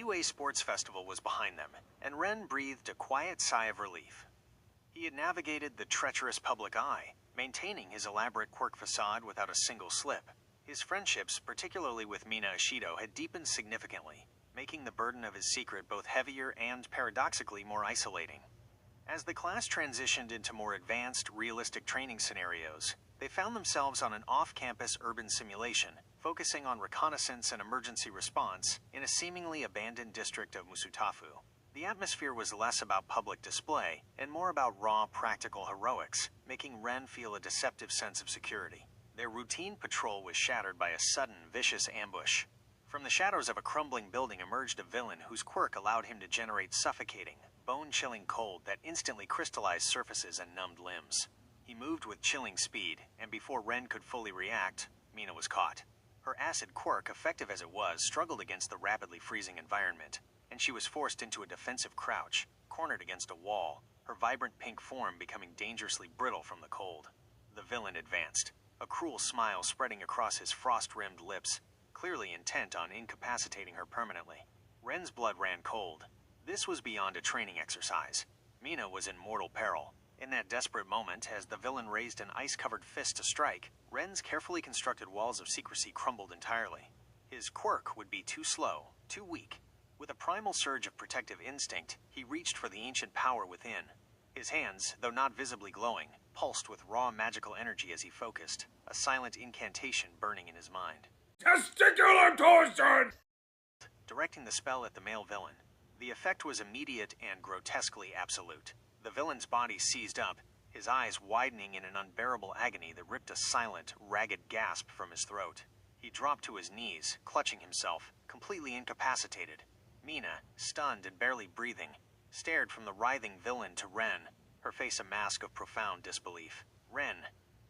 UA Sports Festival was behind them, and Ren breathed a quiet sigh of relief. He had navigated the treacherous public eye, maintaining his elaborate quirk facade without a single slip. His friendships, particularly with Mina Ashido, had deepened significantly, making the burden of his secret both heavier and, paradoxically, more isolating. As the class transitioned into more advanced, realistic training scenarios, they found themselves on an off-campus urban simulation, focusing on reconnaissance and emergency response in a seemingly abandoned district of Musutafu. The atmosphere was less about public display and more about raw, practical heroics, making Ren feel a deceptive sense of security. Their routine patrol was shattered by a sudden, vicious ambush. From the shadows of a crumbling building emerged a villain whose quirk allowed him to generate suffocating, bone-chilling cold that instantly crystallized surfaces and numbed limbs. He moved with chilling speed, and before Ren could fully react, Mina was caught. Her acid quirk, effective as it was, struggled against the rapidly freezing environment, and she was forced into a defensive crouch, cornered against a wall, her vibrant pink form becoming dangerously brittle from the cold. The villain advanced, a cruel smile spreading across his frost-rimmed lips, clearly intent on incapacitating her permanently. Ren's blood ran cold. This was beyond a training exercise. Mina was in mortal peril. In that desperate moment, as the villain raised an ice-covered fist to strike, Ren's carefully constructed walls of secrecy crumbled entirely. His quirk would be too slow, too weak. With a primal surge of protective instinct, he reached for the ancient power within. His hands, though not visibly glowing, pulsed with raw magical energy as he focused, a silent incantation burning in his mind. Testicular torsion! Directing the spell at the male villain. The effect was immediate and grotesquely absolute. The villain's body seized up, his eyes widening in an unbearable agony that ripped a silent, ragged gasp from his throat. He dropped to his knees, clutching himself, completely incapacitated. Mina, stunned and barely breathing, stared from the writhing villain to Ren, her face a mask of profound disbelief. Ren,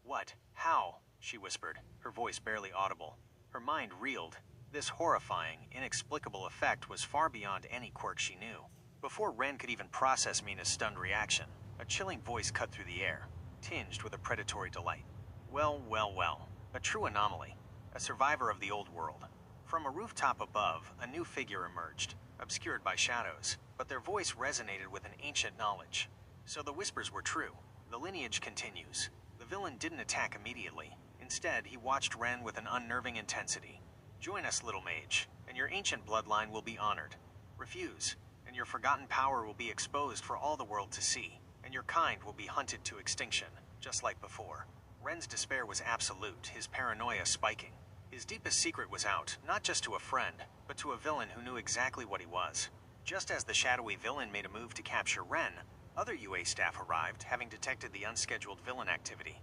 what? How? She whispered, her voice barely audible. Her mind reeled. This horrifying, inexplicable effect was far beyond any quirk she knew. Before Ren could even process Mina's stunned reaction, a chilling voice cut through the air, tinged with a predatory delight. Well, well, well. A true anomaly. A survivor of the old world. From a rooftop above, a new figure emerged, obscured by shadows, but their voice resonated with an ancient knowledge. So the whispers were true. The lineage continues. The villain didn't attack immediately. Instead, he watched Ren with an unnerving intensity. Join us, little mage, and your ancient bloodline will be honored. Refuse, and your forgotten power will be exposed for all the world to see, and your kind will be hunted to extinction, just like before. Ren's despair was absolute, his paranoia spiking. His deepest secret was out, not just to a friend, but to a villain who knew exactly what he was. Just as the shadowy villain made a move to capture Ren, other UA staff arrived, having detected the unscheduled villain activity.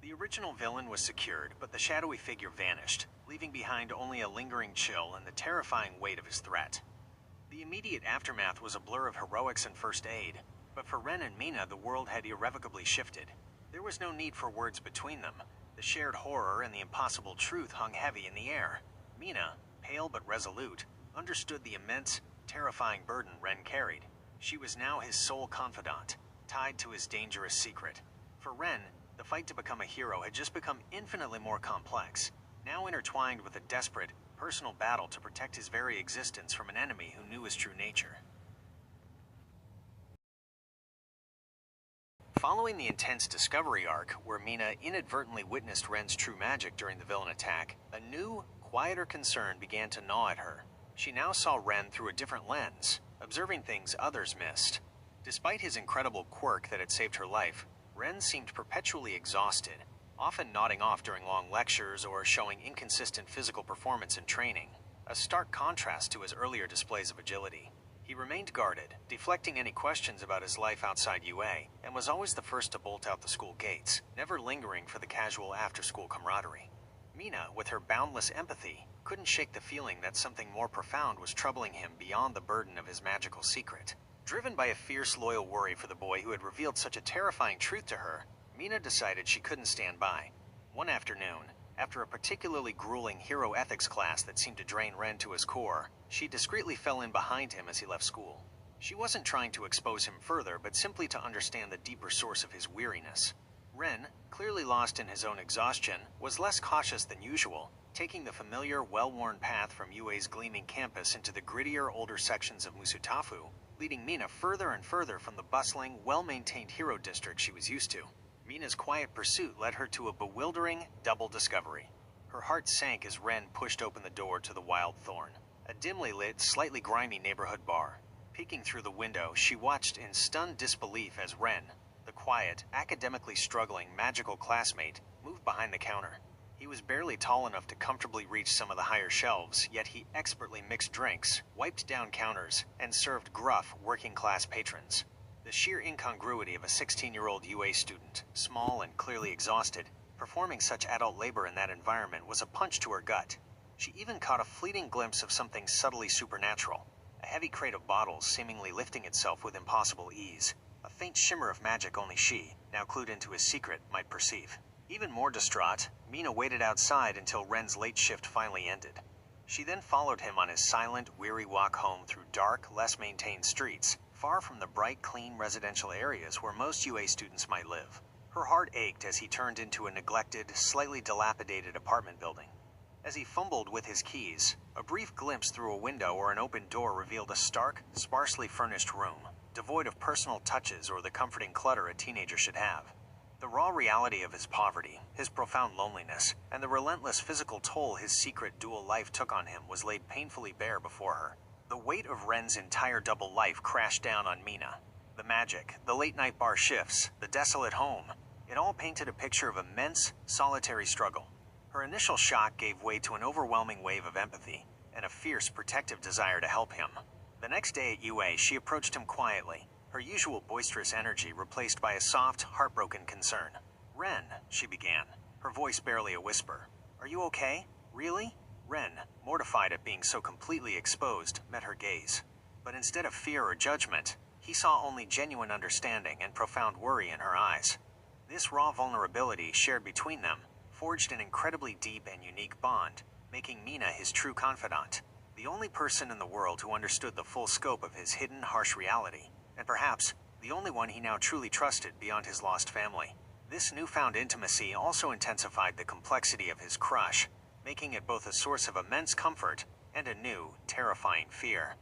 The original villain was secured, but the shadowy figure vanished, leaving behind only a lingering chill and the terrifying weight of his threat. The immediate aftermath was a blur of heroics and first aid, but for Ren and Mina the world had irrevocably shifted. There was no need for words between them. The shared horror and the impossible truth hung heavy in the air. Mina, pale but resolute, understood the immense, terrifying burden Ren carried. She was now his sole confidant, tied to his dangerous secret. For Ren, the fight to become a hero had just become infinitely more complex, now intertwined with a desperate, personal battle to protect his very existence from an enemy who knew his true nature. Following the intense discovery arc, where Mina inadvertently witnessed Ren's true magic during the villain attack, a new, quieter concern began to gnaw at her. She now saw Ren through a different lens, observing things others missed. Despite his incredible quirk that had saved her life, Ren seemed perpetually exhausted, often nodding off during long lectures or showing inconsistent physical performance in training, a stark contrast to his earlier displays of agility. He remained guarded, deflecting any questions about his life outside UA, and was always the first to bolt out the school gates, never lingering for the casual after-school camaraderie. Mina, with her boundless empathy, couldn't shake the feeling that something more profound was troubling him beyond the burden of his magical secret. Driven by a fierce, loyal worry for the boy who had revealed such a terrifying truth to her, Mina decided she couldn't stand by. One afternoon, after a particularly grueling hero ethics class that seemed to drain Ren to his core, she discreetly fell in behind him as he left school. She wasn't trying to expose him further, but simply to understand the deeper source of his weariness. Ren, clearly lost in his own exhaustion, was less cautious than usual, taking the familiar, well-worn path from UA's gleaming campus into the grittier, older sections of Musutafu, leading Mina further and further from the bustling, well-maintained hero district she was used to. Mina's quiet pursuit led her to a bewildering, double discovery. Her heart sank as Ren pushed open the door to the Wild Thorn, a dimly lit, slightly grimy neighborhood bar. Peeking through the window, she watched in stunned disbelief as Ren, the quiet, academically struggling, magical classmate, moved behind the counter. He was barely tall enough to comfortably reach some of the higher shelves, yet he expertly mixed drinks, wiped down counters, and served gruff, working-class patrons. The sheer incongruity of a 16-year-old UA student, small and clearly exhausted, performing such adult labor in that environment was a punch to her gut. She even caught a fleeting glimpse of something subtly supernatural, a heavy crate of bottles seemingly lifting itself with impossible ease, a faint shimmer of magic only she, now clued into his secret, might perceive. Even more distraught, Mina waited outside until Ren's late shift finally ended. She then followed him on his silent, weary walk home through dark, less maintained streets, far from the bright, clean residential areas where most UA students might live. Her heart ached as he turned into a neglected, slightly dilapidated apartment building. As he fumbled with his keys, a brief glimpse through a window or an open door revealed a stark, sparsely furnished room, devoid of personal touches or the comforting clutter a teenager should have. The raw reality of his poverty, his profound loneliness, and the relentless physical toll his secret dual life took on him was laid painfully bare before her. The weight of Ren's entire double life crashed down on Mina. The magic, the late-night bar shifts, the desolate home, it all painted a picture of immense, solitary struggle. Her initial shock gave way to an overwhelming wave of empathy and a fierce, protective desire to help him. The next day at UA, she approached him quietly, her usual boisterous energy replaced by a soft, heartbroken concern. "Ren," she began, her voice barely a whisper. "Are you okay? Really?" Ren, mortified at being so completely exposed, met her gaze. But instead of fear or judgment, he saw only genuine understanding and profound worry in her eyes. This raw vulnerability shared between them forged an incredibly deep and unique bond, making Mina his true confidant, the only person in the world who understood the full scope of his hidden, harsh reality, and perhaps the only one he now truly trusted beyond his lost family. This newfound intimacy also intensified the complexity of his crush, making it both a source of immense comfort and a new, terrifying fear.